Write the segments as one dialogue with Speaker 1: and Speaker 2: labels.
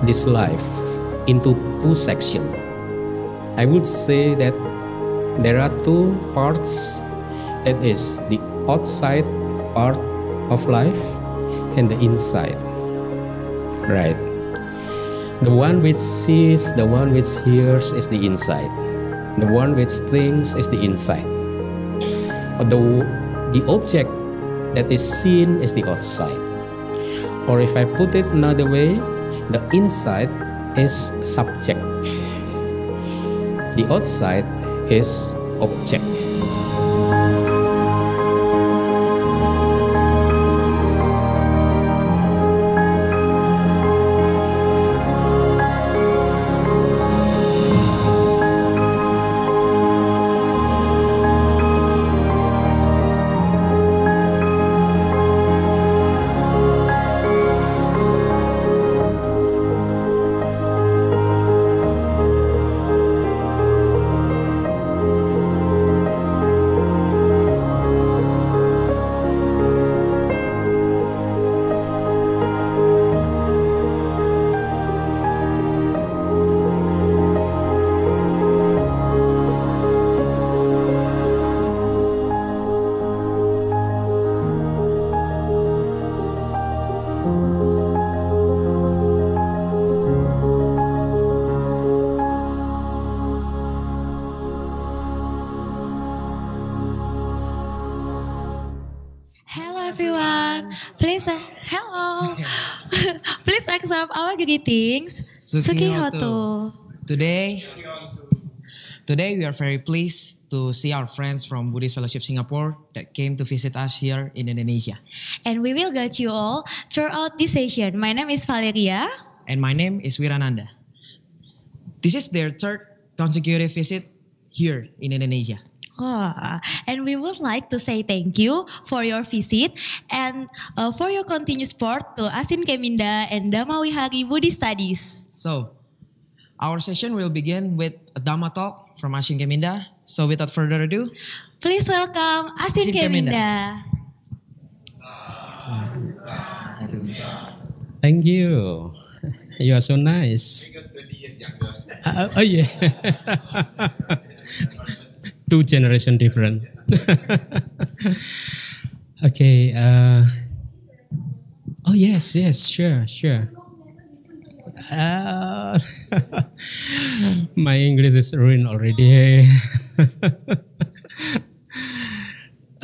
Speaker 1: this life into two sections. I would say that there are two parts, that is the outside part of life and the inside, right? The one which sees, the one which hears is the inside. The one which thinks is the inside. The object that is seen is the outside. Or if I put it another way, the inside is subject. The outside is object.
Speaker 2: Hello. Please accept our greetings.
Speaker 3: Sukhihoto. Today we are very pleased to see our friends from Buddhist Fellowship Singapore that came to visit us here in Indonesia.
Speaker 2: And we will guide you all throughout this session. My name is Valeria.
Speaker 3: And my name is Wirananda. This is their third consecutive visit here in Indonesia.
Speaker 2: And we would like to say thank you for your visit and for your continued support to Ashin Kheminda and Dhammavihari Buddhist Studies.
Speaker 3: So, our session will begin with a Dhammatalk from Ashin Kheminda. So, without further ado,
Speaker 2: please welcome Ashin Kheminda.
Speaker 1: Thank you. You are so nice.
Speaker 4: Because 20 years younger.
Speaker 1: Oh yeah. 2 generation different. Okay. Oh yes, sure. My English is ruined already.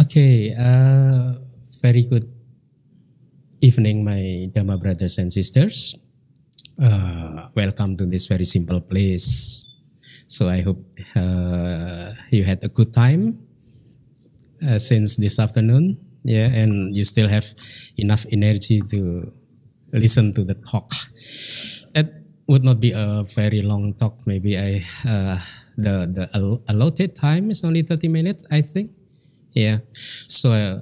Speaker 1: Okay. Very good evening, my Dhamma brothers and sisters. Welcome to this very simple place. So I hope you had a good time since this afternoon, and you still have enough energy to listen to the talk. That would not be a very long talk. Maybe the allotted time is only 30 minutes, I think. Yeah. So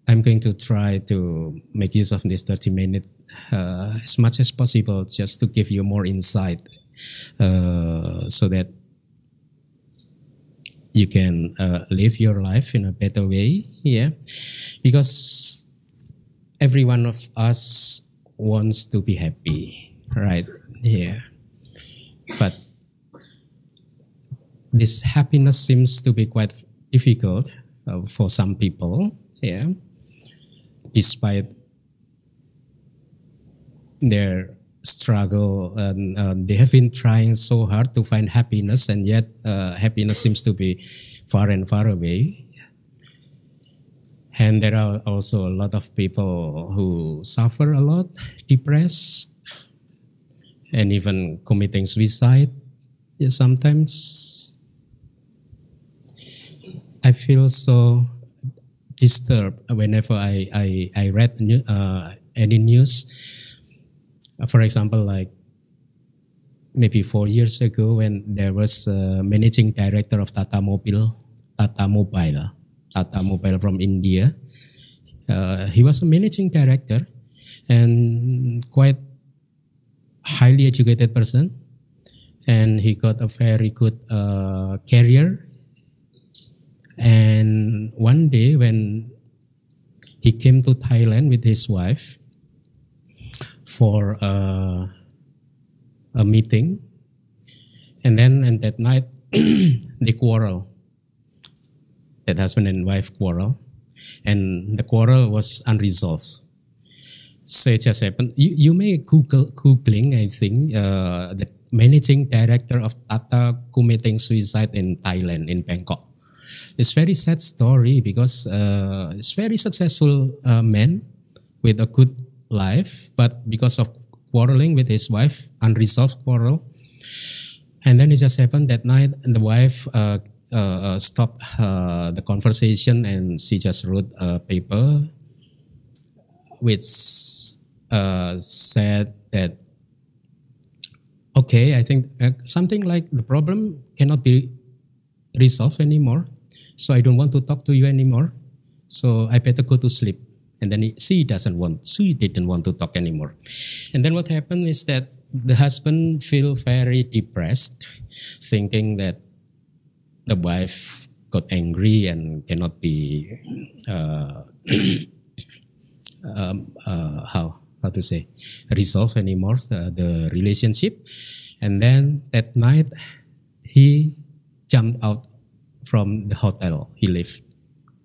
Speaker 1: I'm going to try to make use of this 30 minutes as much as possible, just to give you more insight. So that you can live your life in a better way, because every one of us wants to be happy, right? But this happiness seems to be quite difficult for some people, despite their struggle, and they have been trying so hard to find happiness, and yet happiness seems to be far and far away. And there are also a lot of people who suffer a lot, depressed, and even committing suicide. Sometimes I feel so disturbed whenever I read any news. For example, like maybe 4 years ago, when there was a managing director of Tata Mobile from India. He was a managing director and quite highly educated person, and he got a very good career. And one day when he came to Thailand with his wife for a meeting, and then and that night they quarrel. That husband and wife quarrel, and the quarrel was unresolved. So it just happened. You may Googling, I think, the managing director of Tata committing suicide in Thailand, in Bangkok. It's very sad story because it's very successful man with a good life, but because of quarreling with his wife, unresolved quarrel, and then it just happened that night, and the wife stopped the conversation, and she just wrote a paper which said that, okay, I think something like the problem cannot be resolved anymore, so I don't want to talk to you anymore, so I better go to sleep. And then she didn't want to talk anymore. And then what happened is that the husband feel very depressed, thinking that the wife got angry and cannot be how to say, resolve anymore the relationship. And then that night he jumped out from the hotel he lived,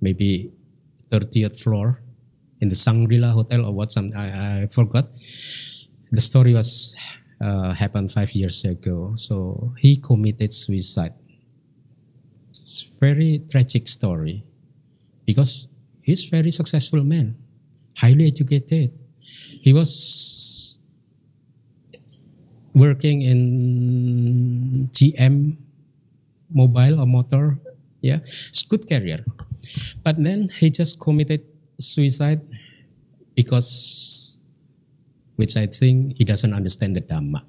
Speaker 1: maybe 30th floor in the Shangri-La Hotel or what, I forgot. The story was happened 5 years ago. So he committed suicide. It's very tragic story because he's very successful man, highly educated. He was working in GM mobile or motor. Yeah, it's good career. But then he just committed suicide because, which I think he doesn't understand the Dhamma.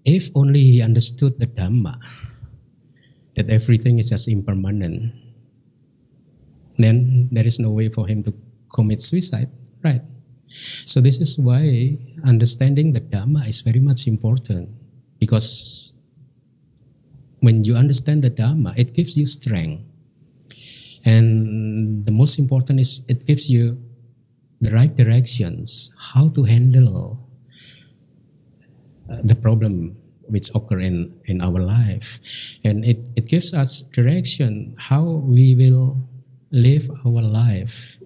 Speaker 1: If only he understood the Dhamma, that everything is just impermanent, then there is no way for him to commit suicide, right? So this is why understanding the Dhamma is very much important, because when you understand the Dhamma, it gives you strength. And the most important is it gives you the right directions, how to handle the problem which occur in our life. And it gives us direction, how we will live our life,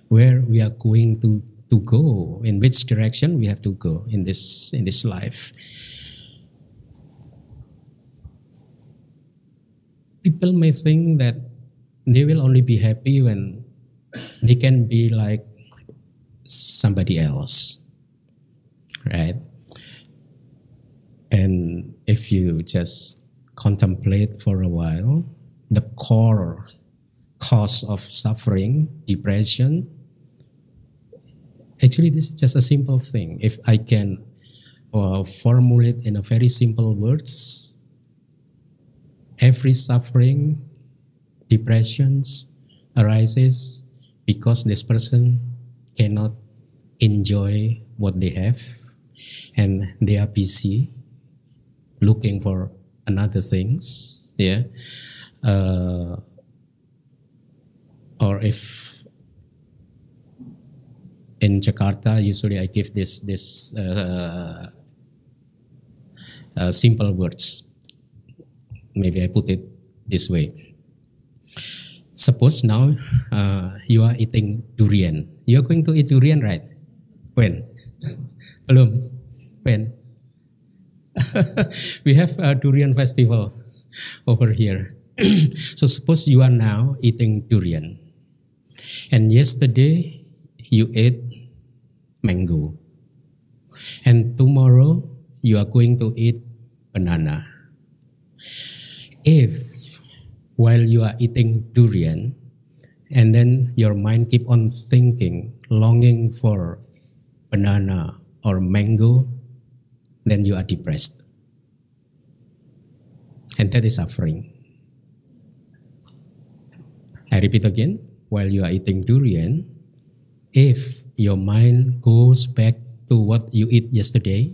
Speaker 1: where we are going to go, in which direction we have to go in this life. People may think that they will only be happy when they can be like somebody else, right? And if you just contemplate for a while, the core cause of suffering, depression, actually this is just a simple thing. If I can formulate in a very simple words, every suffering, depressions arises because this person cannot enjoy what they have and they are busy looking for another things, yeah. Or if in Jakarta, usually I give this simple words. Maybe I put it this way. Suppose now you are eating durian. You are going to eat durian, right? When? Belum. When? We have a durian festival over here. So suppose you are now eating durian. And yesterday you ate mango. And tomorrow you are going to eat banana. If while you are eating durian and then your mind keep on thinking, longing for banana or mango, then you are depressed. And that is suffering. I repeat again, while you are eating durian, if your mind goes back to what you eat yesterday,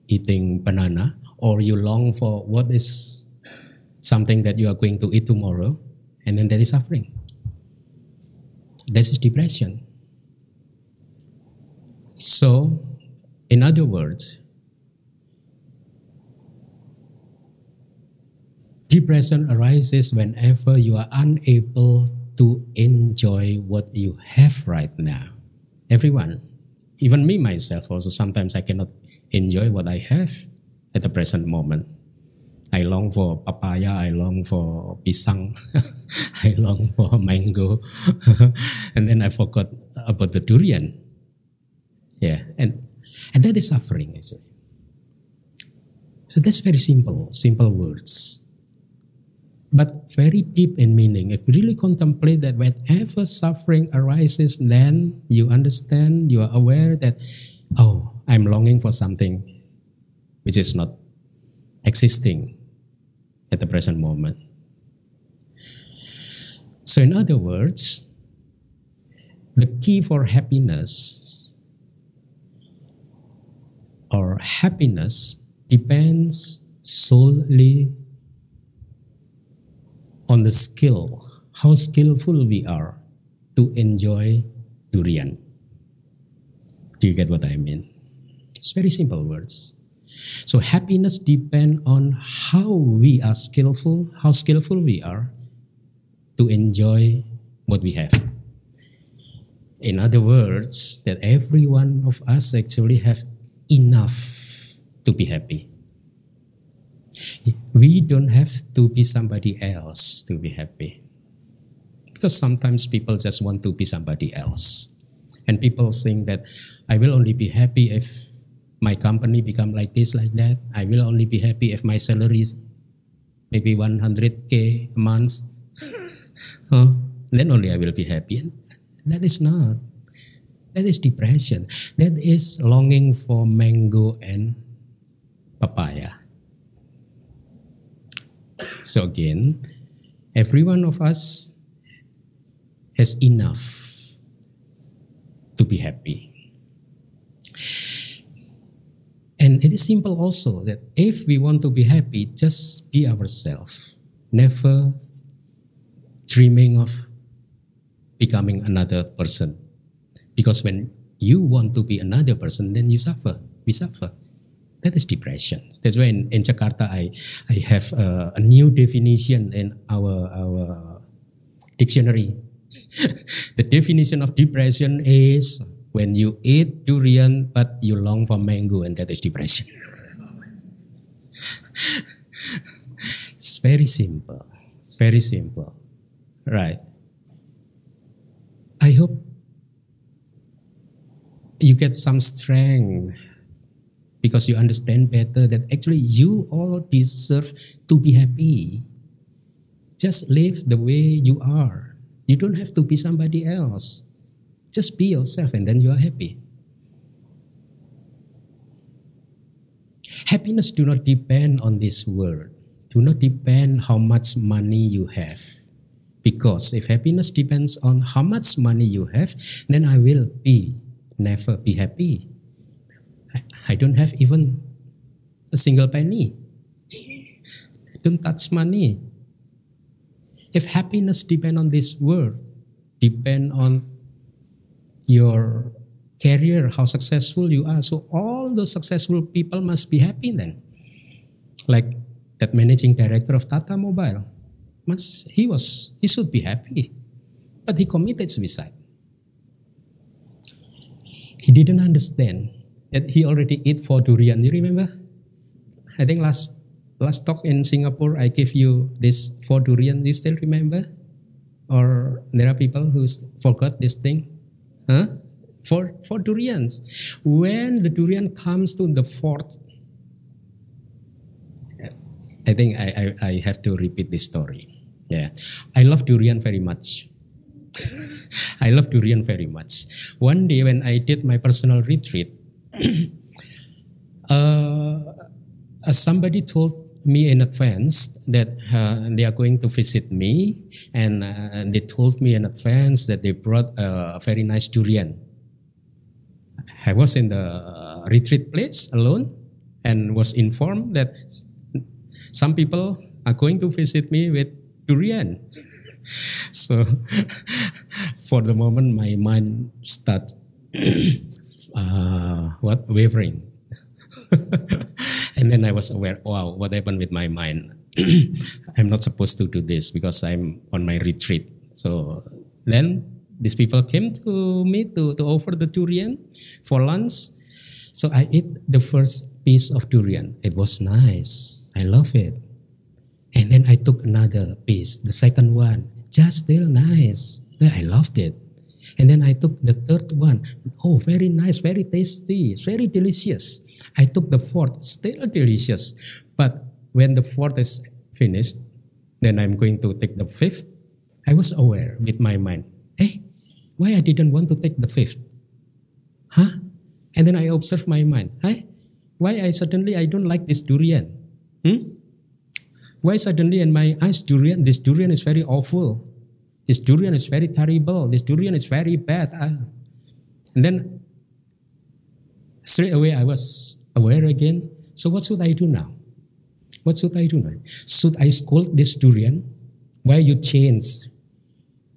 Speaker 1: eating banana, or you long for what is something that you are going to eat tomorrow, and then that is suffering. That is depression. So, in other words, depression arises whenever you are unable to enjoy what you have right now. Everyone, even me myself also, sometimes I cannot enjoy what I have at the present moment. I long for papaya, I long for pisang, I long for mango, and then I forgot about the durian. Yeah, and that is suffering actually. So that's very simple words, but very deep in meaning. If you really contemplate that whenever suffering arises, then you understand, you are aware that, oh, I'm longing for something which is not existing at the present moment. So in other words, the key for happiness or happiness depends solely on the skill, how skillful we are to enjoy durian. Do you get what I mean? It's very simple words. So happiness depends on how we are skillful, how skillful we are to enjoy what we have. In other words, that every one of us actually have enough to be happy. We don't have to be somebody else to be happy. Because sometimes people just want to be somebody else. And people think that I will only be happy if my company become like this, like that. I will only be happy if my salary is maybe 100K a month. Then only I will be happy. And that is not. That is depression. That is longing for mango and papaya. So again, every one of us has enough to be happy. And it is simple also that if we want to be happy, just be ourselves. Never dreaming of becoming another person. Because when you want to be another person, then you suffer. We suffer. That is depression. That's why in Jakarta, I have a new definition in our dictionary. The definition of depression is when you eat durian but you long for mango, and that is depression. It's very simple. Very simple. Right. I hope you get some strength because you understand better that actually you all deserve to be happy. Just live the way you are. You don't have to be somebody else. Just be yourself and then you are happy. Happiness do not depend on this world. Do not depend how much money you have. Because if happiness depends on how much money you have, then I will never be happy. I don't have even a single penny. Don't touch money. If happiness depends on this world, depend on your career, how successful you are. So all those successful people must be happy then. Like that managing director of Tata Mobile. He should be happy. But he committed suicide. He didn't understand that he already ate 4 durian. You remember? I think last talk in Singapore, I gave you this 4 durian. You still remember? Or there are people who forgot this thing? Huh? 4 durians. When the durian comes to the 4th, I think I have to repeat this story. Yeah, I love durian very much. I love durian very much. One day when I did my personal retreat, somebody told me in advance that they are going to visit me, and they told me in advance that they brought a very nice durian. I was in the retreat place alone and was informed that some people are going to visit me with durian. So for the moment my mind started wavering. And then I was aware, wow, what happened with my mind? I'm not supposed to do this because I'm on my retreat. So then these people came to me to offer the durian for lunch. So I ate the first piece of durian. It was nice. I love it. And then I took another piece, the second one, just still nice. I loved it. And then I took the third one. Oh, very nice, very tasty, it's very delicious. I took the fourth, still delicious. But when the fourth is finished, then I'm going to take the fifth. I was aware with my mind, hey, why I didn't want to take the fifth? Huh? And then I observe my mind, hey, why I don't like this durian? Why suddenly in my eyes this durian is very awful. This durian is very terrible. This durian is very bad. And then straight away I was aware again. So what should I do now? What should I do now? Should I scold this durian? Why you change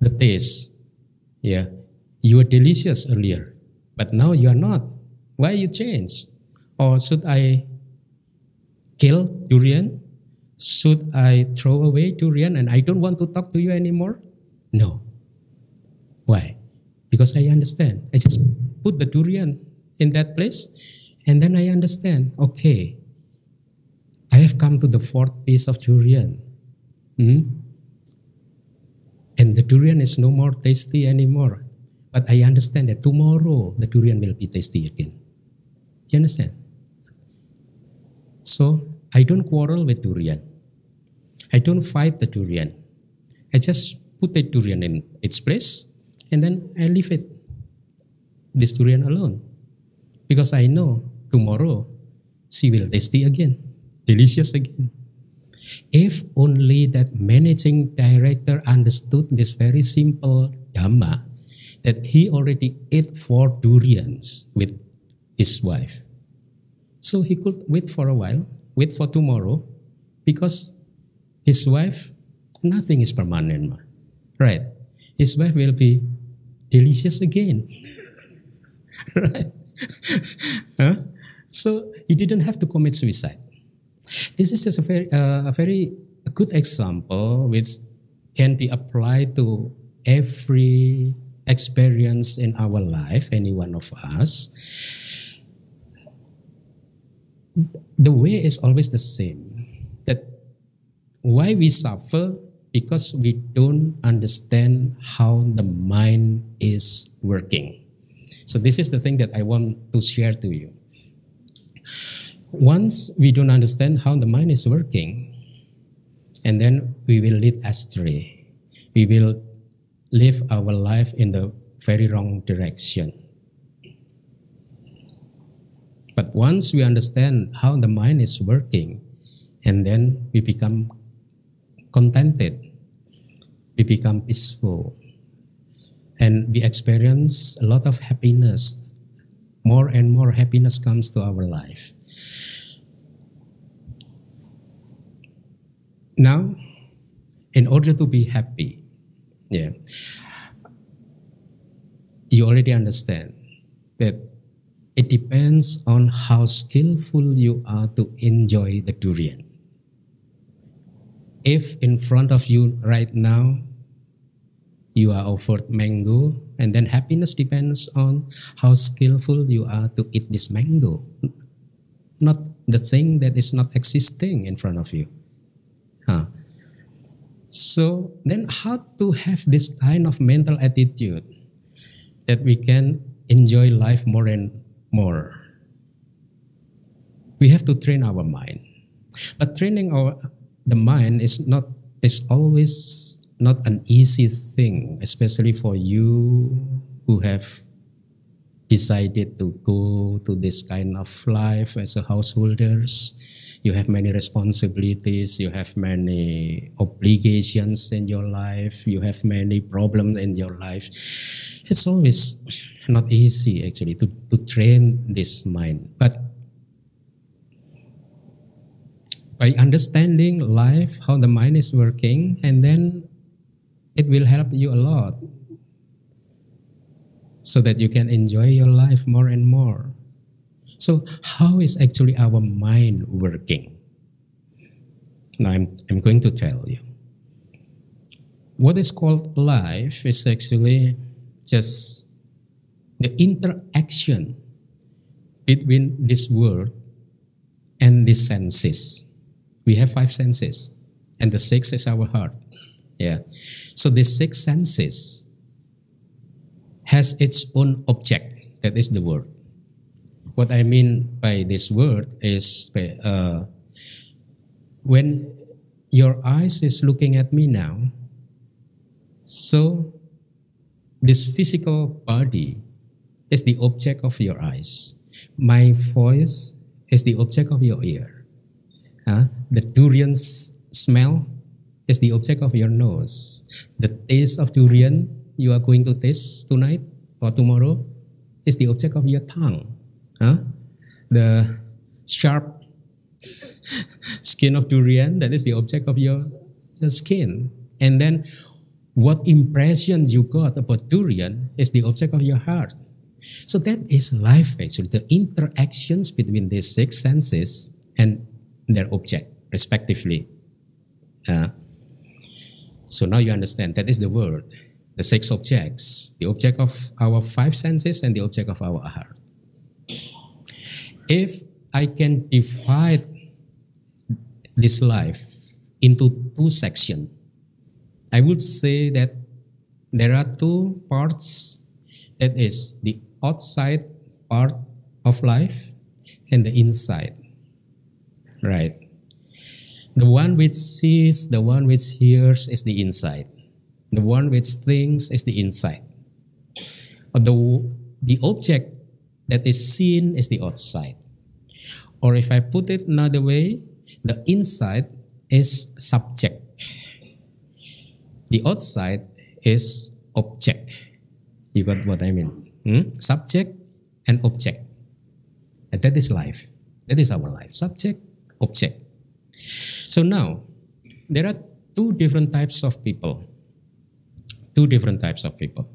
Speaker 1: the taste? Yeah, you were delicious earlier, but now you are not. Why you change? Or should I kill durian? Should I throw away durian and I don't want to talk to you anymore? No. Why? Because I understand. I just put the durian in that place and then I understand, okay, I have come to the fourth piece of durian. And the durian is no more tasty anymore. But I understand that tomorrow the durian will be tasty again. You understand? So I don't quarrel with durian. I don't fight the durian. I just put the durian in its place and then I leave it, this durian alone. Because I know tomorrow she will tasty again, delicious again. If only that managing director understood this very simple Dhamma, that he already ate 4 durians with his wife. So he could wait for a while, wait for tomorrow, because his wife, nothing is permanent, right? His wife will be delicious again, right? Huh? So he didn't have to commit suicide. This is just a very good example which can be applied to every experience in our life, any one of us. The way is always the same. That why we suffer because we don't understand how the mind is working. So this is the thing that I want to share to you. Once we don't understand how the mind is working, and then we will lead astray. We will live our life in the very wrong direction. But once we understand how the mind is working, and then we become contented, we become peaceful, and we experience a lot of happiness. More and more happiness comes to our life. Now, in order to be happy, you already understand that it depends on how skillful you are to enjoy the durian. If in front of you right now, you are offered mango, and then happiness depends on how skillful you are to eat this mango, not the thing that is not existing in front of you. So then how to have this kind of mental attitude that we can enjoy life more and more? We have to train our mind. But training the mind is always not an easy thing, especially for you who have decided to go to this kind of life as a householders. You have many responsibilities, you have many obligations in your life, you have many problems in your life. It's always not easy actually to train this mind. But by understanding life, how the mind is working, and then it will help you a lot. so that you can enjoy your life more and more. So how is actually our mind working? Now I'm going to tell you. What is called life is actually just the interaction between this world and the senses. We have 5 senses, and the 6th is our heart. Yeah. So the 6 senses has its own object, that is the word. What I mean by this word is when your eyes is looking at me now, so this physical body is the object of your eyes. My voice is the object of your ear. The durian smell is the object of your nose. The taste of durian you are going to taste tonight or tomorrow is the object of your tongue. The sharp skin of durian, that is the object of your skin. And then what impression you got about durian is the object of your heart. So that is life actually, the interactions between these 6 senses and their object respectively. So now you understand, that is the word, the 6 objects, the object of our 5 senses and the object of our heart. If I can divide this life into 2 sections, I would say that there are 2 parts, that is the outside part of life and the inside. Right. The one which sees, the one which hears is the inside. The one which thinks is the inside. The object that is seen is the outside. Or if I put it another way, the inside is subject. The outside is object. You got what I mean? Subject and object. And that is life. That is our life. Subject, object. So now, there are 2 different types of people. 2 different types of people.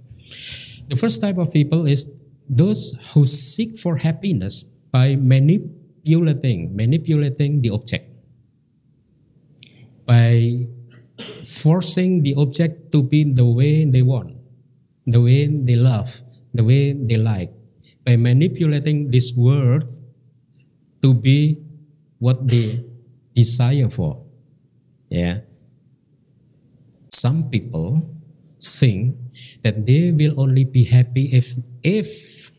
Speaker 1: The first type of people is those who seek for happiness by manipulating the object. By forcing the object to be the way they want, the way they love, the way they like. By manipulating this world to be what they desire for. Yeah. Some people think that they will only be happy if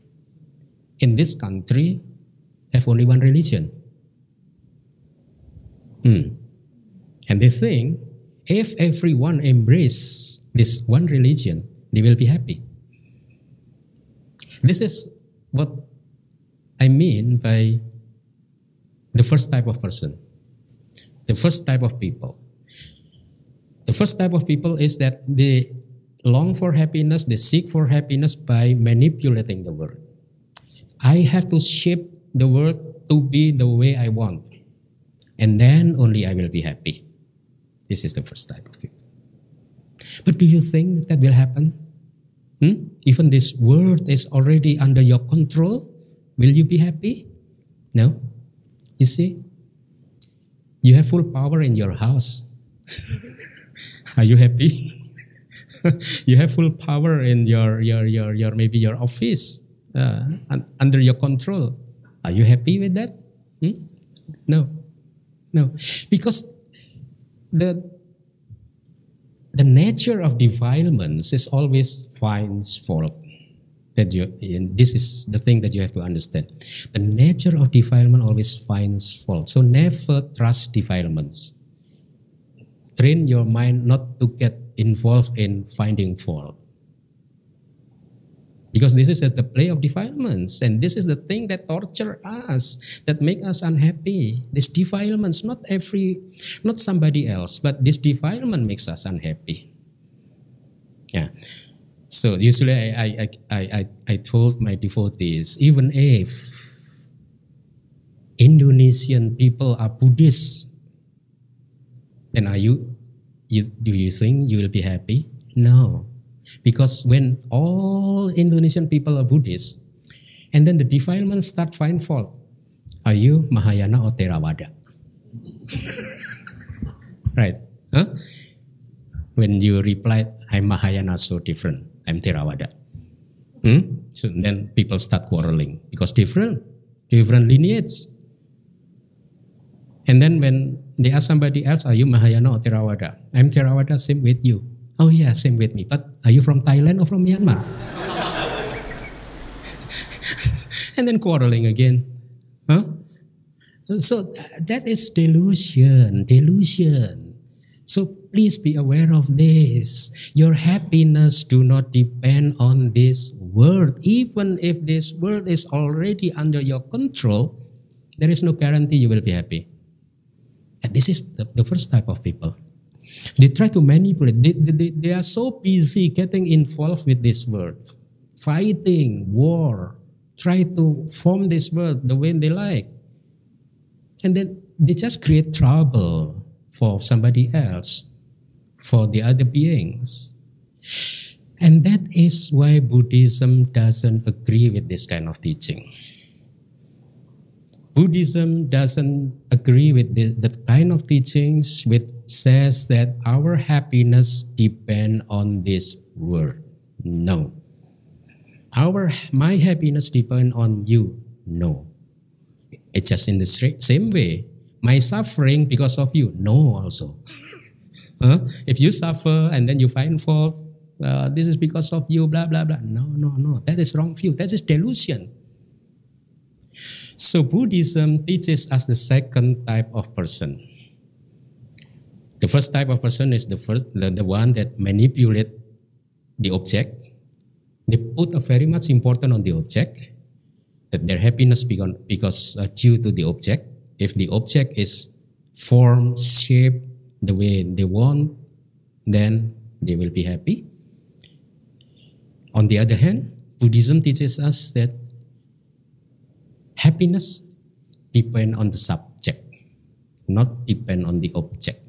Speaker 1: in this country have only one religion. And they think if everyone embrace this one religion, they will be happy. This is what I mean by the first type of person. The first type of people. The first type of people is that they long for happiness, they seek for happiness by manipulating the world. I have to shape the world to be the way I want. And then only I will be happy. This is the first type of people. But do you think that will happen? Even this world is already under your control. Will you be happy? No. You see, you have full power in your house. Are you happy? You have full power in your maybe your office under your control. Are you happy with that? No. Because the nature of defilements is always finds fault. This is the thing that you have to understand. The nature of defilement always finds fault. So never trust defilements. Train your mind not to get involved in finding fault. Because this is the play of defilements, and this is the thing that torture us, that make us unhappy. These defilements, not somebody else, but this defilement makes us unhappy. Yeah. So usually I told my devotees, even if Indonesian people are Buddhists, then do you think you will be happy? No. Because when all Indonesian people are Buddhist, and then the defilement start find fault. Are you Mahayana or Theravada? Right? Huh? When you reply, I'm Mahayana, so different. I'm Theravada. So then people start quarreling because different lineage. And then when they ask somebody else, are you Mahayana or Theravada? I'm Theravada, same with you. Oh yeah, same with me. But are you from Thailand or from Myanmar? And then quarreling again. Huh? So that is delusion. So please be aware of this. Your happiness do not depend on this world. Even if this world is already under your control, there is no guarantee you will be happy. And this is the first type of people. They try to manipulate. They are so busy getting involved with this world. Fighting, war. Try to form this world the way they like. And then they just create trouble for somebody else, for the other beings. And that is why Buddhism doesn't agree with this kind of teaching. Buddhism doesn't agree with the kind of teachings which says that our happiness depends on this world. No. My happiness depends on you. No. It's just in the same way. My suffering because of you. No also. If you suffer and then you find fault, this is because of you, blah, blah, blah. No. That is wrong view. That is delusion. So Buddhism teaches us the second type of person. The first type of person is the one that manipulate the object. They put a very much important on the object, that their happiness because due to the object. If the object is formed, shaped the way they want, then they will be happy. On the other hand, Buddhism teaches us that happiness depends on the subject, not depend on the object.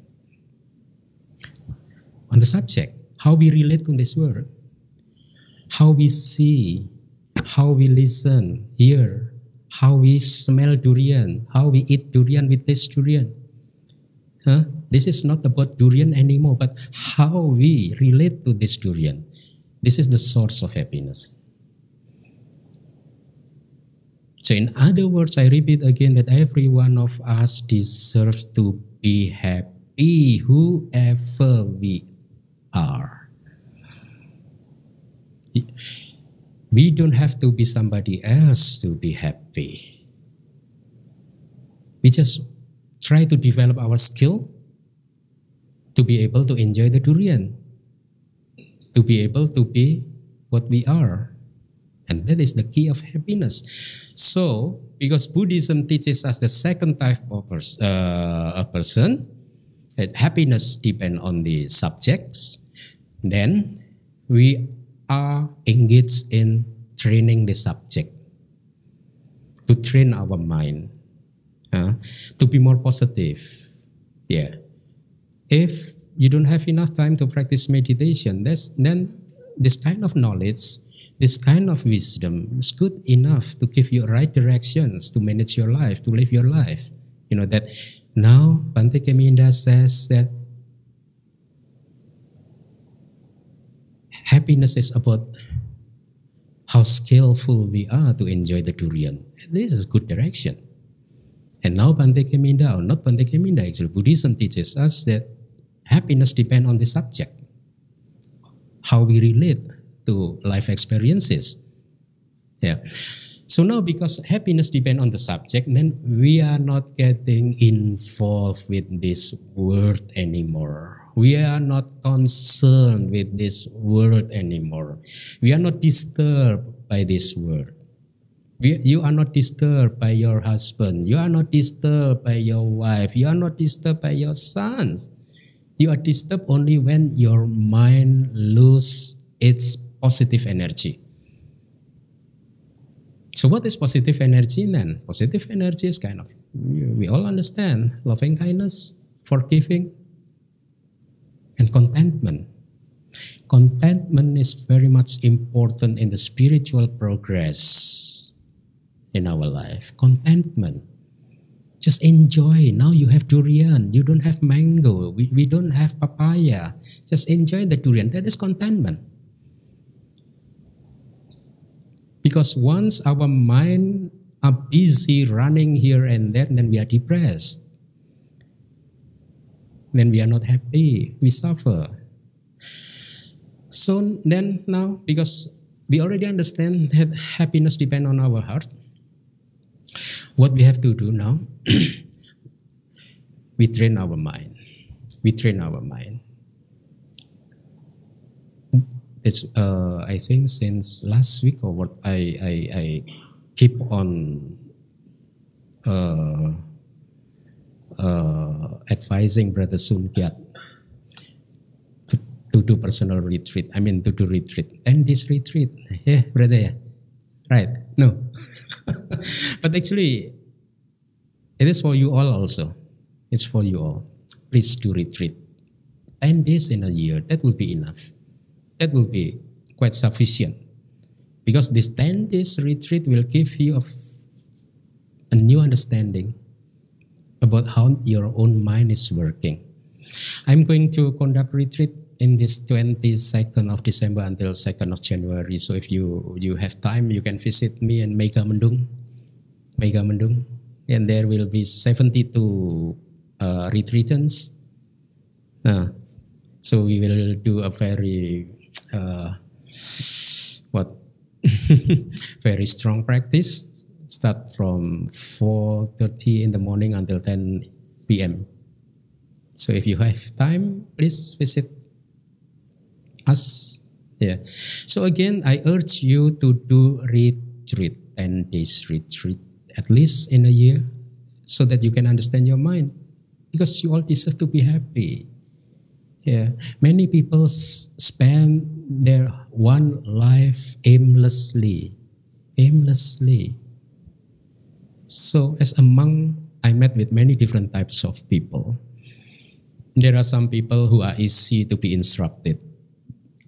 Speaker 1: On the subject, how we relate to this world, how we see, how we listen, hear, how we smell durian, how we eat durian, we taste durian. This is not about durian anymore, but how we relate to this durian. This is the source of happiness. So in other words, I repeat again that every one of us deserves to be happy, whoever we are. We don't have to be somebody else to be happy. We just try to develop our skill to be able to enjoy the durian, to be able to be what we are. And that is the key of happiness. So, because Buddhism teaches us the second type of a person, that happiness depends on the subjects, then we are engaged in training the subject, to train our mind, to be more positive. Yeah. If you don't have enough time to practice meditation, then this kind of knowledge, this kind of wisdom is good enough to give you right directions to manage your life, to live your life. You know that now Bhante Kheminda says that happiness is about how skillful we are to enjoy the durian. This is good direction. And now Bhante Kheminda, or not Bhante Kheminda, actually Buddhism teaches us that happiness depends on the subject, how we relate to life experiences. Yeah. So now because happiness depends on the subject, then we are not getting involved with this world anymore. We are not concerned with this world anymore. We are not disturbed by this world. You are not disturbed by your husband. You are not disturbed by your wife. You are not disturbed by your sons. You are disturbed only when your mind loses its positive energy. So what is positive energy then? Positive energy is kind of, we all understand, loving kindness, forgiving, and contentment. Contentment is very much important in the spiritual progress in our life. Contentment. Just enjoy. Now you have durian. You don't have mango. We don't have papaya. Just enjoy the durian. That is contentment. Because once our mind are busy running here and there, then we are depressed. Then we are not happy. We suffer. So then now, because we already understand that happiness depends on our heart, what we have to do now, we train our mind. We train our mind. It's I think since last week or what I keep on advising Brother Sun Gyat to do personal retreat. I mean to do retreat. And this retreat, yeah, brother, yeah. Right? No. But actually, it is for you all also. It's for you all. Please do retreat. 10 days in a year, that will be enough. That will be quite sufficient. Because this 10 days retreat will give you a new understanding about how your own mind is working. I'm going to conduct retreat in this 22nd of December until 2nd of January. So if you have time, you can visit me in Mega Mendung. And there will be 72 retreatants. So we will do a very very strong practice. Start from 4:30 in the morning until 10 p.m. So if you have time, please visit us. Yeah. So again, I urge you to do retreat, 10 days retreat, at least in a year, so that you can understand your mind. Because you all deserve to be happy. Yeah. Many people spend their one life aimlessly. So as a monk, I met with many different types of people. There are some people who are easy to be instructed.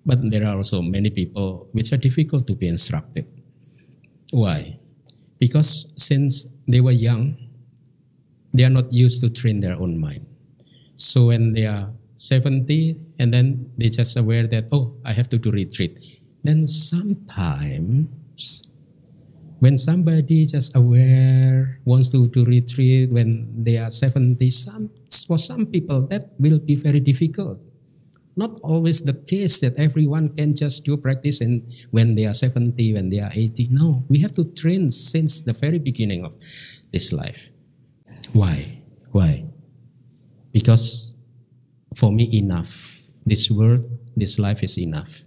Speaker 1: But there are also many people which are difficult to be instructed. Why? Because since they were young, they are not used to train their own mind. So when they are 70 and then they just aware that, oh, I have to do retreat. Then sometimes when somebody just aware, wants to do retreat when they are 70, for some people that will be very difficult. Not always the case that everyone can just do practice when they are 70, when they are 80. No, we have to train since the very beginning of this life. Why? Because for me, enough. This world, this life is enough.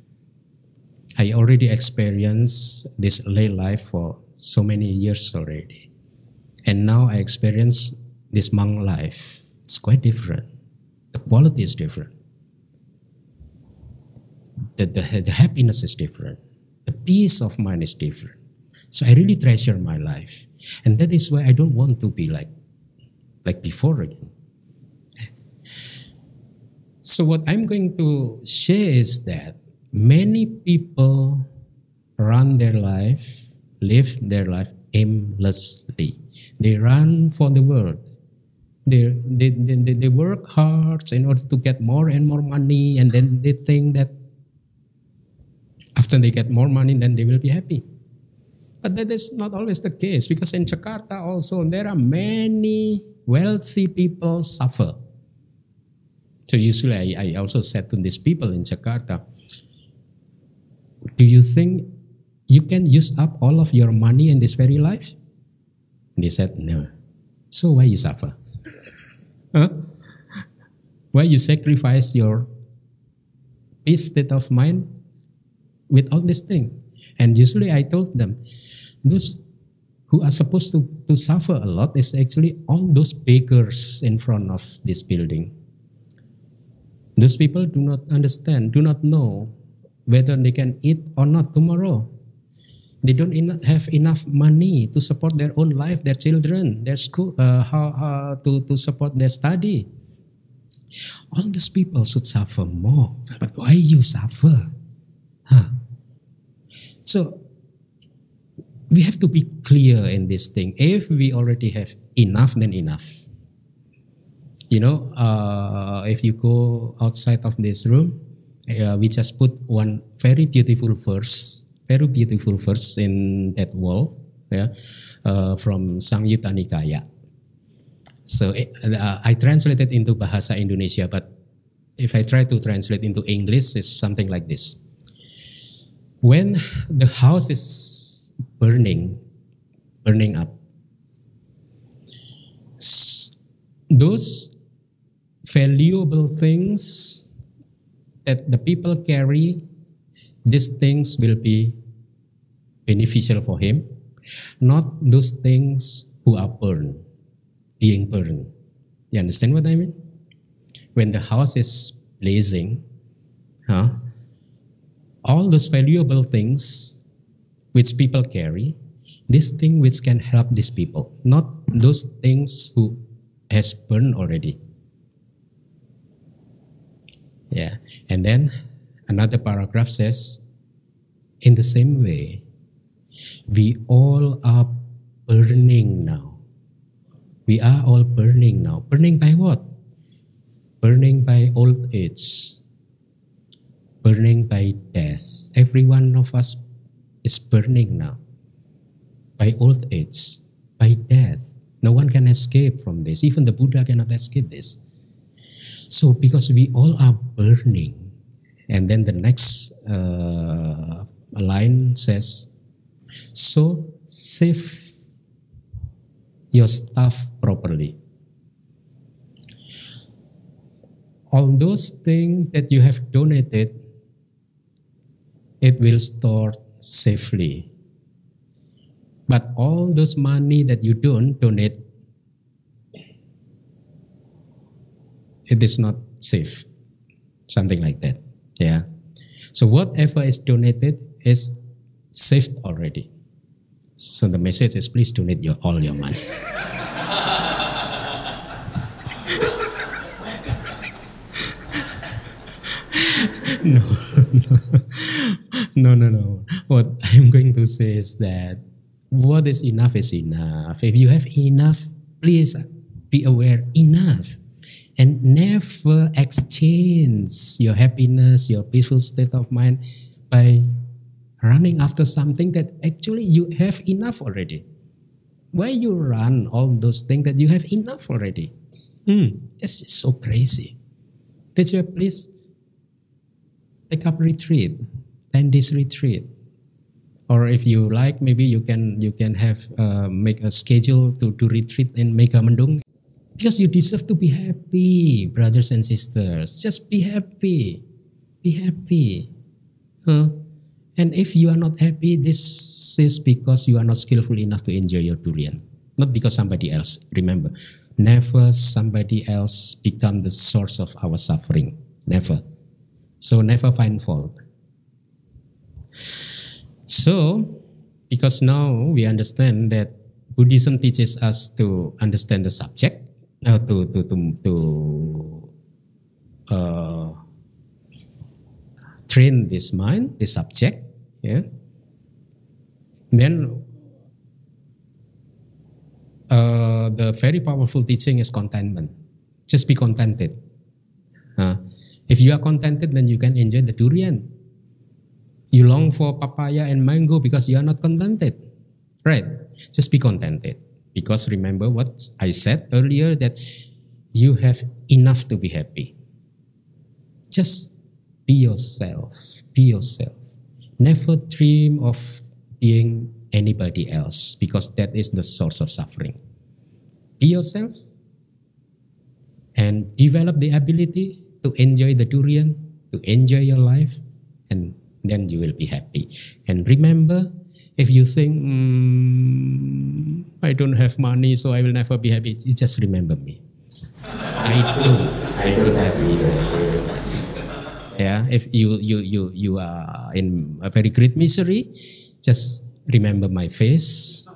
Speaker 1: I already experienced this lay life for so many years already. And now I experience this monk life. It's quite different. The quality is different. The happiness is different. The peace of mind is different. So I really treasure my life. And that is why I don't want to be like before again. So what I'm going to share is that many people run their life, live their life aimlessly. They run for the world. They work hard in order to get more and more money, and then they think that after they get more money, then they will be happy. But that is not always the case, because in Jakarta also there are many wealthy people suffer. So usually I also said to these people in Jakarta, do you think you can use up all of your money in this very life? They said, no. So why you suffer? Huh? Why you sacrifice your peace state of mind with all this thing? And usually I told them, those who are supposed to suffer a lot is actually all those beggars in front of this building. Those people do not understand, do not know whether they can eat or not tomorrow. They don't have enough money to support their own life, their children, their school, to support their study. All those people should suffer more. But why you suffer? So we have to be clear in this thing. If we already have enough, then enough. If you go outside of this room, we just put one very beautiful verse in that wall, from Samyutta Nikaya. So I translated into Bahasa Indonesia, but if I try to translate into English, it's something like this. When the house is burning up, those valuable things that the people carry, these things will be beneficial for him, not those things who are being burned. You understand what I mean? When the house is blazing, all those valuable things which people carry, this thing which can help these people, not those things who has burned already. Yeah. And then another paragraph says, in the same way, we all are burning now. We are all burning now. Burning by what? Burning by old age. Burning by death. Every one of us is burning now. By old age. By death. No one can escape from this. Even the Buddha cannot escape this. So because we all are burning. And then the next line says, so save your stuff properly. All those things that you have donated, it will store safely. But all those money that you don't donate, it is not safe. Something like that. Yeah. So whatever is donated is saved already. So the message is, please donate all your money. No. What I'm going to say is that what is enough is enough. If you have enough, please be aware, enough. And never exchange your happiness, your peaceful state of mind by running after something that actually you have enough already. Why you run all those things that you have enough already? That's just so crazy. That's why please take up retreat, 10 days retreat. Or if you like, maybe you can have make a schedule to retreat in Megamendung. Because you deserve to be happy, brothers and sisters. Just be happy. Be happy. And if you are not happy, this is because you are not skillful enough to enjoy your durian. Not because somebody else. Remember, never somebody else become the source of our suffering. Never. So never find fault. So, because now we understand that Buddhism teaches us to understand the subject, train this mind, this subject. Yeah. Then the very powerful teaching is contentment. Just be contented. If you are contented, then you can enjoy the durian. You long for papaya and mango because you are not contented. Right? Just be contented. Because remember what I said earlier, that you have enough to be happy. Just be yourself. Be yourself. Never dream of being anybody else, because that is the source of suffering. Be yourself and develop the ability to enjoy the durian, to enjoy your life, and then you will be happy. And remember, if you think, I don't have money, so I will never be happy, you just remember me. I don't have either. Yeah, if you are in a very great misery, just remember my face,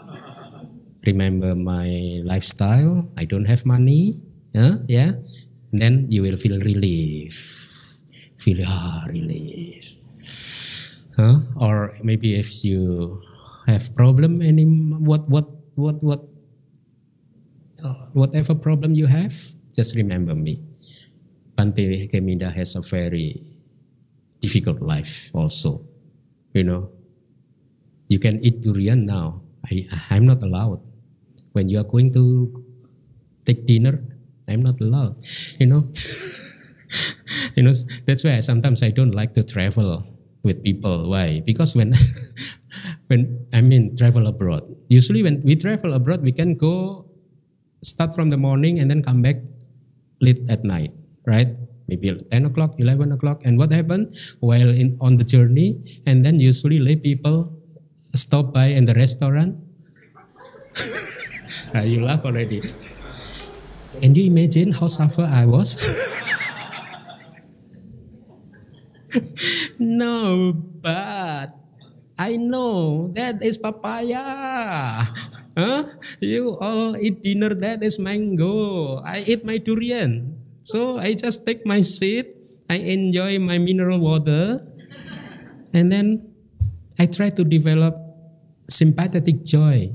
Speaker 1: remember my lifestyle. I don't have money. Yeah. And then you will feel relief. Feel relief. Or maybe if you have problem, whatever problem you have, just remember me. Bhante Kheminda has a very difficult life also. You know, you can eat durian now. I'm not allowed. When you are going to take dinner, I'm not allowed. You know, that's why sometimes I don't like to travel with people. Why? Because when travel abroad, usually when we travel abroad, we can go start from the morning and then come back late at night, right? Maybe 10 o'clock, 11 o'clock. And what happened while on the journey? And then usually lay people stop by in the restaurant. You laugh already. Can you imagine how suffer I was? No, but I know that is papaya. You all eat dinner, that is mango. I eat my durian. So I just take my seat, I enjoy my mineral water, and then I try to develop sympathetic joy.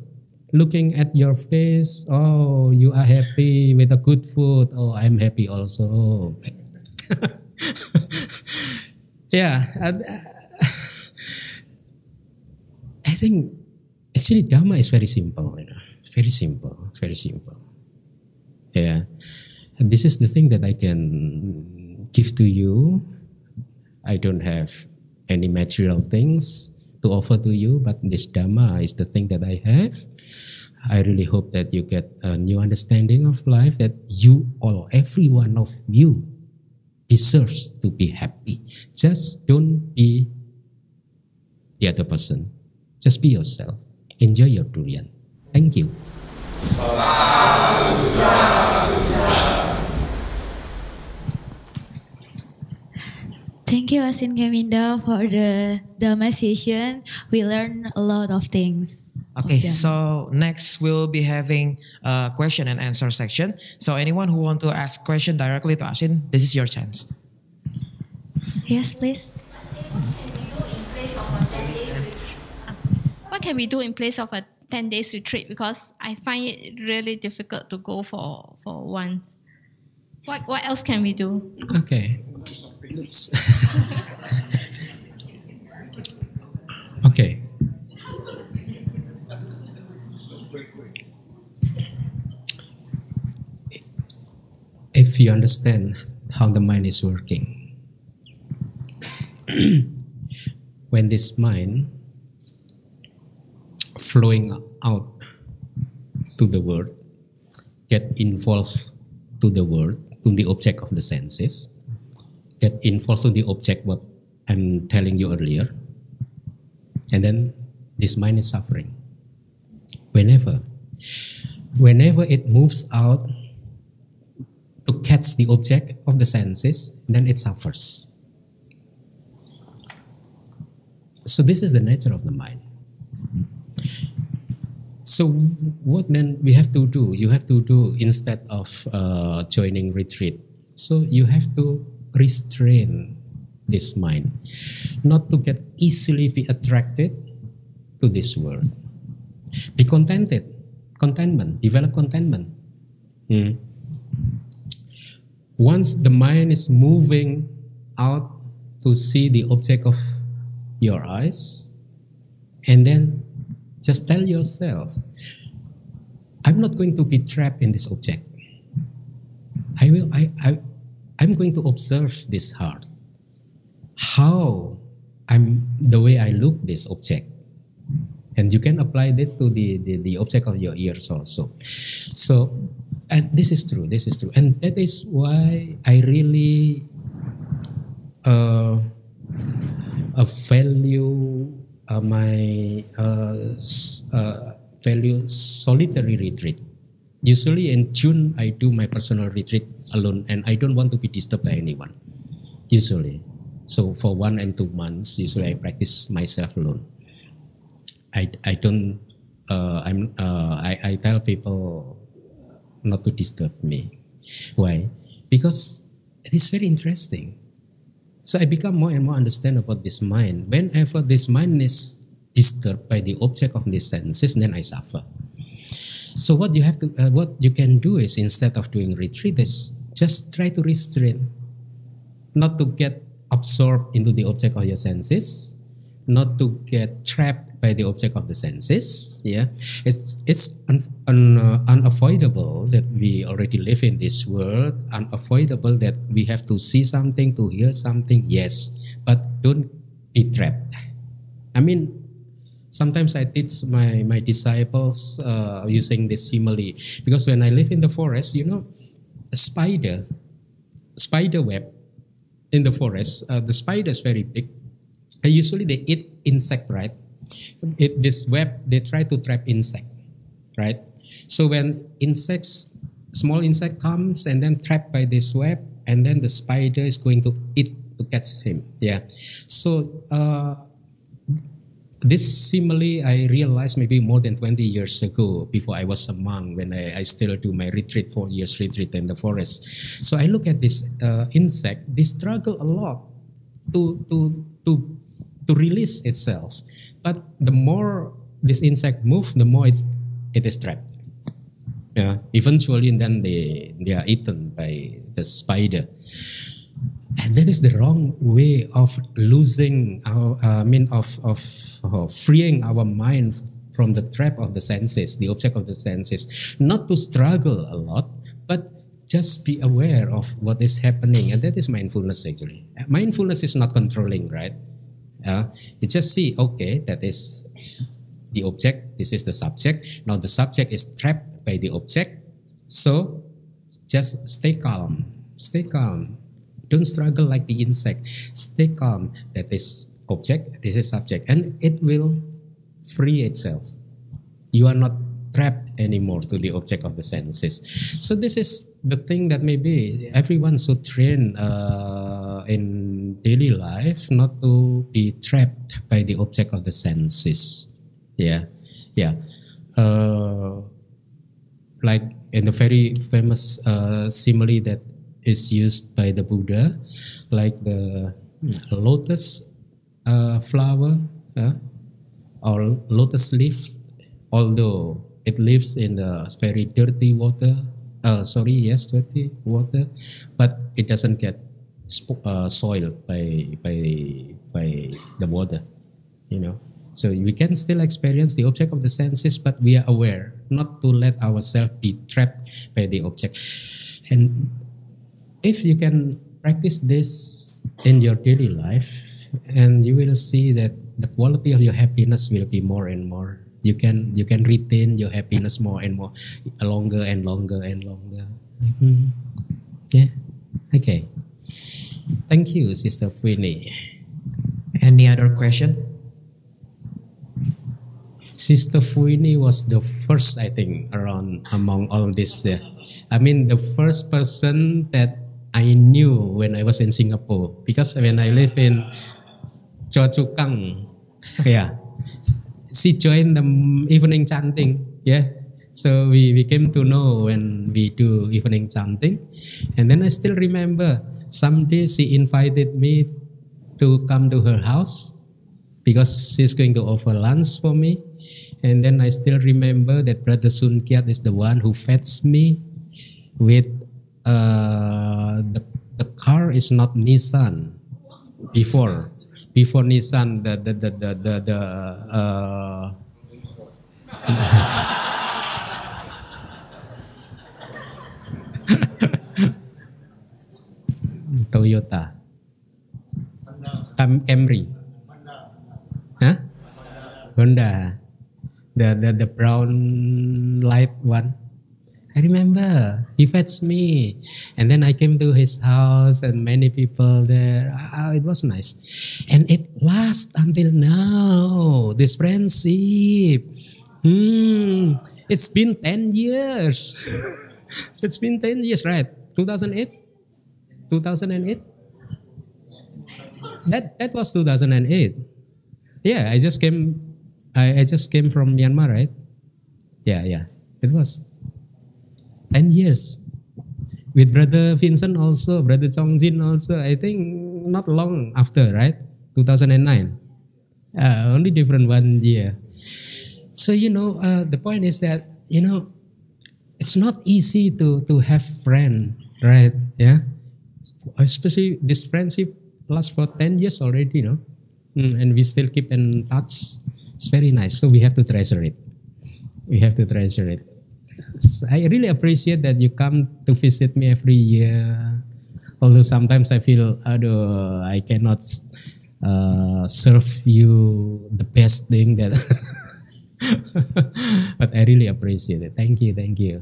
Speaker 1: Looking at your face, oh, you are happy with the good food. Oh, I'm happy also. Yeah, I think actually Dhamma is very simple, very simple, very simple. Yeah, and this is the thing that I can give to you. I don't have any material things to offer to you, but this Dhamma is the thing that I have. I really hope that you get a new understanding of life, that you all, every one of you, deserves to be happy. Just don't be the other person. Just be yourself. Enjoy your durian. Thank you.
Speaker 2: Thank you, Ashin Kheminda, for the Dhamma session. We learned a lot of things.
Speaker 3: Okay, so next we'll be having a question and answer section. So anyone who want to ask question directly to Ashin, this is your chance.
Speaker 2: Yes, please.
Speaker 4: What can we do in place of a 10 days retreat? Because I find it really difficult to go for one. What else can we do?
Speaker 1: Okay. Okay. If you understand how the mind is working, when this mind flowing out to the world, get involved to the world, to the object of the senses, get involved to the object what I'm telling you earlier, and then this mind is suffering. Whenever it moves out to catch the object of the senses, then it suffers. So this is the nature of the mind. So what then we have to do? You have to do, instead of joining retreat, so you have to restrain this mind, not to get easily be attracted to this world. Be contentment, develop contentment. Once the mind is moving out to see the object of your eyes, and then just tell yourself, I'm not going to be trapped in this object. I'm going to observe this heart. How the way I look this object. And you can apply this to the object of your ears also. So, and this is true. And that is why I really value value solitary retreat. Usually in June, I do my personal retreat alone, and I don't want to be disturbed by anyone. Usually, so for 1 and 2 months, usually I practice myself alone. I tell people not to disturb me. Why? because it is very interesting. So I become more and more understand about this mind. Whenever this mind is disturbed by the object of these senses, then I suffer. So what you can do is, instead of doing retreat, is just try to restrain, not to get absorbed into the object of your senses, not to get trapped by the object of the senses. Yeah, it's unavoidable that we already live in this world. Unavoidable that we have to see something, to hear something. Yes, but don't be trapped. I mean, sometimes I teach my disciples using this simile, because when I live in the forest, a spider web in the forest. The spider is very big. And usually they eat insect, right? This web, they try to trap insect, right? So when small insect comes and then trapped by this web, and then the spider is going to eat to catch him. Yeah. So this simile I realized maybe more than 20 years ago, before I was a monk, when I still do my retreat, 4 years retreat in the forest. So I look at this insect. They struggle a lot to release itself. But the more this insect moves, the more it is trapped. Yeah. Eventually, then they are eaten by the spider. And that is the wrong way of losing of freeing our mind from the trap of the senses, the object of the senses. Not to struggle a lot, but just be aware of what is happening. And that is mindfulness, actually. Mindfulness is not controlling, right? You just see, okay, that is the object, this is the subject. Now the subject is trapped by the object. So just stay calm. Stay calm. Don't struggle like the insect. Stay calm. That is object, this is subject. And it will free itself. You are not trapped anymore to the object of the senses. So this is the thing that maybe everyone should train in daily life, not to be trapped by the object of the senses. Yeah. Like in the very famous simile that is used by the Buddha, like the lotus flower or lotus leaf, although it lives in the very dirty water, dirty water, but it doesn't get soiled by the water, So we can still experience the object of the senses, but we are aware not to let ourselves be trapped by the object. And if you can practice this in your daily life, and you will see that the quality of your happiness will be more and more. You can retain your happiness more and more, longer and longer and longer. Mm-hmm. Yeah. Okay. Thank you, Sister Winnie.
Speaker 3: Any other question?
Speaker 1: Sister Winnie was the first, I think, around among all this. I mean, the first person that I knew when I was in Singapore, because when I live in Choa Chu Kang, she joined the evening chanting. Yeah. So we came to know when we do evening chanting. And then I still remember someday she invited me to come to her house because she's going to offer lunch for me. And then I still remember that Brother Sun Kiat is the one who fetched me with the car is not Nissan. Before Nissan, Toyota, Camry, Honda, the brown light one. I remember he fetched me, and then I came to his house, and many people there. It was nice, and it lasts until now. This friendship, it's been 10 years. It's been 10 years, right? 2008. That was 2008. Yeah, I just came from Myanmar, right? Yeah. It was 10 years. With Brother Vincent also, Brother Chongjin also, I think not long after, right? 2009. Only different 1 year. So, the point is that, it's not easy to have friend, right? Yeah. Especially this friendship lasts for 10 years already, and we still keep in touch. It's very nice. So we have to treasure it. We have to treasure it. So I really appreciate that you come to visit me every year. Although sometimes I feel, I cannot serve you the best thing that, but I really appreciate it. Thank you.
Speaker 4: We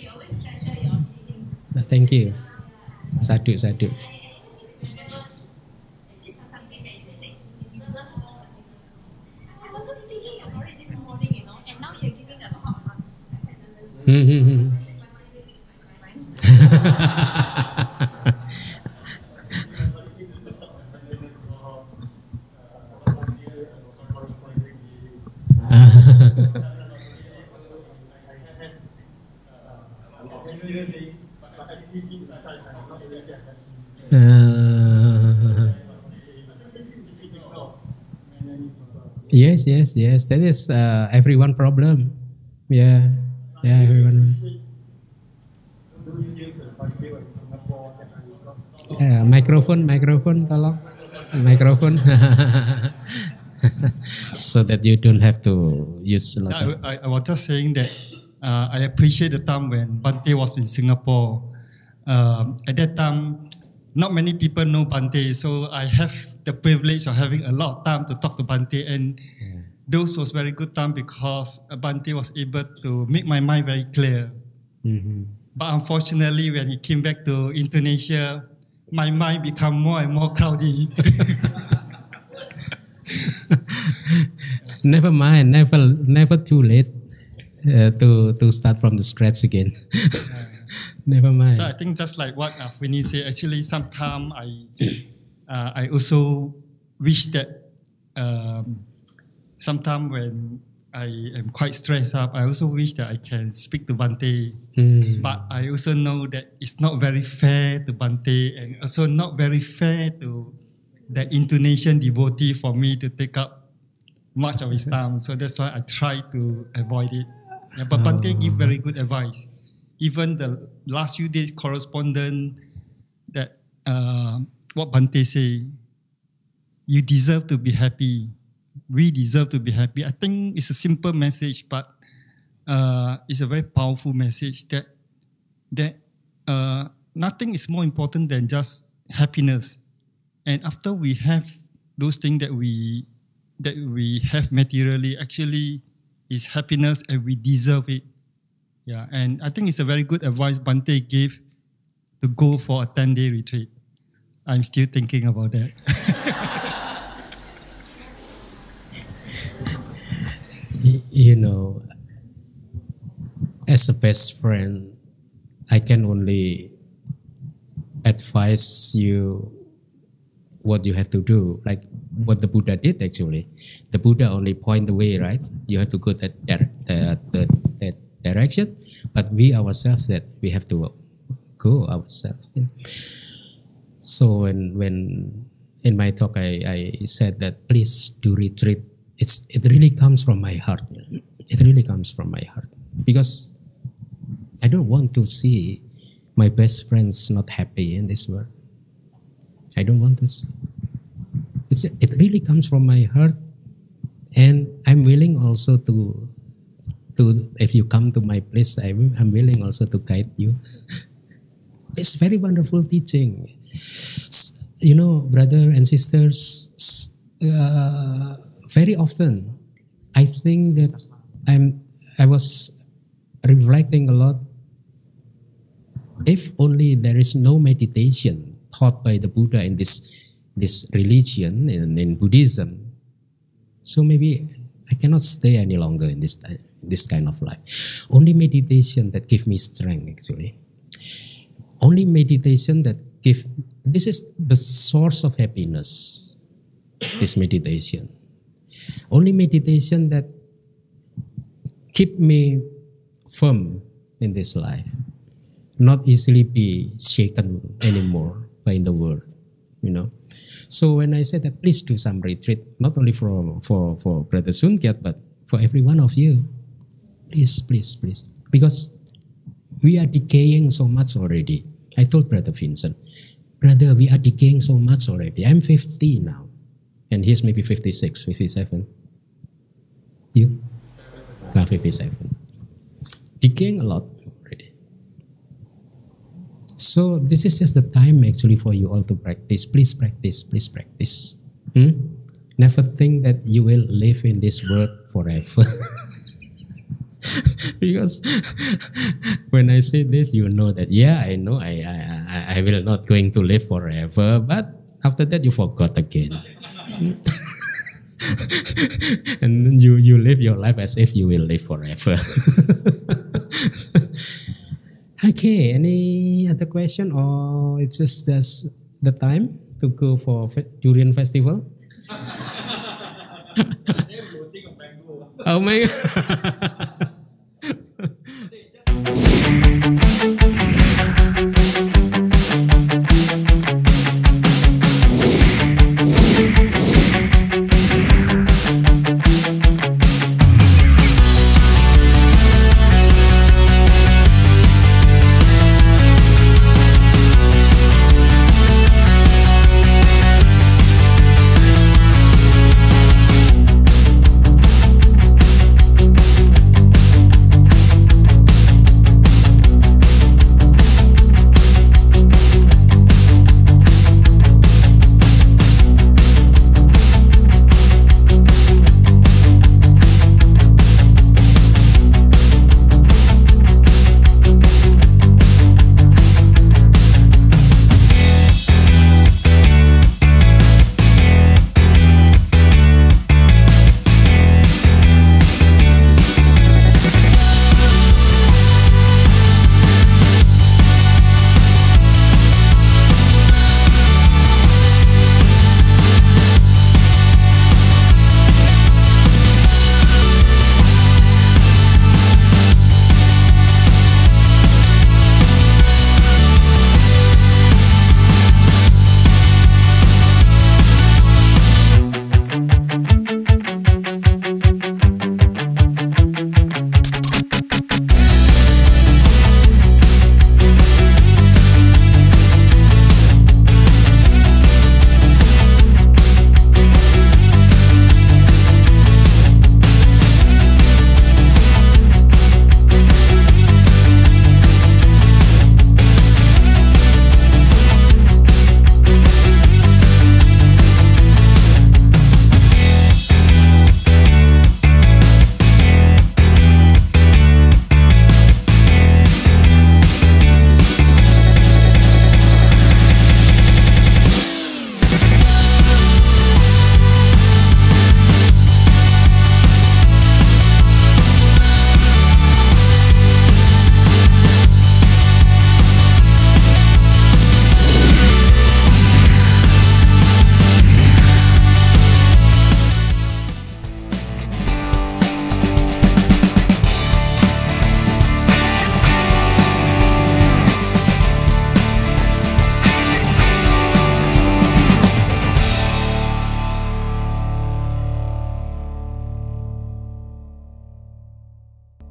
Speaker 4: always treasure your teaching.
Speaker 1: Thank you. Satu.
Speaker 4: This is something that you say. You deserve all happiness. I was just thinking about it this morning, and now you're giving a talk on happiness.
Speaker 1: Yes. That is everyone problem. Yeah, everyone. Microphone, tolong. Microphone. So that you don't have to use a lot.
Speaker 5: I was just saying that I appreciate the time when Bante was in Singapore. At that time, not many people know Bante, so I have the privilege of having a lot of time to talk to Bante, and those was very good time because Bante was able to make my mind very clear. But unfortunately, when he came back to Indonesia, my mind become more and more cloudy.
Speaker 1: Never mind, never too late to start from the scratch again. Never mind.
Speaker 5: So I think just like what Winnie said, actually sometimes I also wish that sometimes when I am quite stressed up, I also wish that I can speak to Bante. But I also know that it's not very fair to Bante, and also not very fair to the Indonesian devotee for me to take up much of his time. So that's why I try to avoid it. Yeah, but Bante give very good advice. Even the last few days correspondent, that what Bante say, you deserve to be happy. We deserve to be happy. I think it's a simple message, but it's a very powerful message that nothing is more important than just happiness. And after we have those things that we have materially, actually is happiness, and we deserve it. Yeah, and I think it's a very good advice Bante gave to go for a 10-day retreat. I'm still thinking about that.
Speaker 1: As a best friend, I can only advise you what you have to do, like what the Buddha did actually. The Buddha only point the way, right? You have to go that direction, but we ourselves that we have to go ourselves. So when in my talk I said that please do retreat. It really comes from my heart. It really comes from my heart because I don't want to see my best friends not happy in this world. I don't want to see. It really comes from my heart, and I'm willing also to if you come to my place, I'm willing also to guide you. It's very wonderful teaching. Brother and sisters, very often I think that I was reflecting a lot. If only there is no meditation taught by the Buddha in this religion, in Buddhism, so maybe I cannot stay any longer in this kind of life. Only meditation that gives me strength actually. Only meditation that this is the source of happiness, this meditation. Only meditation that keep me firm in this life. not easily be shaken anymore by the world, you know. So when I said that, please do some retreat, not only for Brother Sunkyat, but for every one of you. Please, please, please. Because we are decaying so much already. I told Brother Vincent, brother, we are decaying so much already. I'm 50 now. And he's maybe 56, 57. You? 57. Decaying a lot already. So this is just the time actually for you all to practice. Please practice, please practice. Never think that you will live in this world forever. Because when I say this, you know that, yeah, I know I will not going to live forever, but after that you forgot again. And then you live your life as if you will live forever. Okay, any other question, or it's just the time to go for Durian Festival? Oh my God.